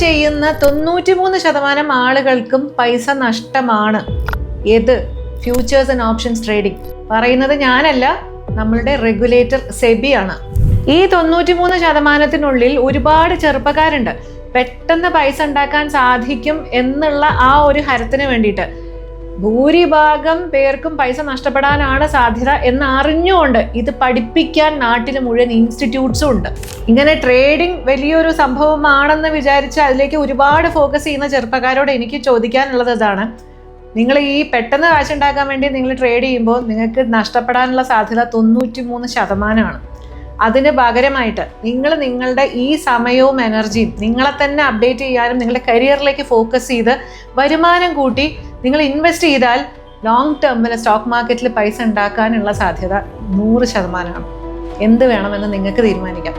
ചെയ്യുന്ന 93% ആളുകൾക്കും പൈസ നഷ്ടമാണ്. ഏത്? Futures and options trading. പറയുന്നത് ഞാനല്ല, നമ്മളുടെ റെഗുലേറ്റർ സെബി ആണ്. ഈ 93%-നുള്ളിൽ ഒരുപാട് ചെറുപ്പക്കാരുണ്ട്. പെട്ടെന്ന് പൈസ ഉണ്ടാക്കാൻ സാധിക്കും എന്നുള്ള ആ ഒരു ഹരത്തിന് വേണ്ടിയിട്ട് ഭൂരിഭാഗം പേർക്കും പൈസ നഷ്ടപ്പെടാനാണ് സാധ്യത എന്നറിഞ്ഞുകൊണ്ട് ഇത് പഠിപ്പിക്കാൻ നാട്ടിൽ മുഴുവൻ ഇൻസ്റ്റിറ്റ്യൂട്ട്സും ഉണ്ട്. ഇങ്ങനെ ട്രേഡിംഗ് വലിയൊരു സംഭവമാണെന്ന് വിചാരിച്ച് അതിലേക്ക് ഒരുപാട് ഫോക്കസ് ചെയ്യുന്ന ചെറുപ്പക്കാരോട് എനിക്ക് ചോദിക്കാനുള്ളത് ഇതാണ്: നിങ്ങൾ ഈ പെട്ടെന്ന് കാശുണ്ടാക്കാൻ വേണ്ടി നിങ്ങൾ ട്രേഡ് ചെയ്യുമ്പോൾ നിങ്ങൾക്ക് നഷ്ടപ്പെടാനുള്ള സാധ്യത 93%. അതിന് പകരമായിട്ട് നിങ്ങൾ നിങ്ങളുടെ ഈ സമയവും എനർജിയും നിങ്ങളെ തന്നെ അപ്ഡേറ്റ് ചെയ്യാനും നിങ്ങളുടെ കരിയറിലേക്ക് ഫോക്കസ് ചെയ്ത് വരുമാനം കൂട്ടി നിങ്ങൾ ഇൻവെസ്റ്റ് ചെയ്താൽ ലോങ് ടേമിൽ സ്റ്റോക്ക് മാർക്കറ്റിൽ പൈസ ഉണ്ടാക്കാനുള്ള സാധ്യത 100%. എന്ത് വേണമെന്ന് നിങ്ങൾക്ക് തീരുമാനിക്കാം.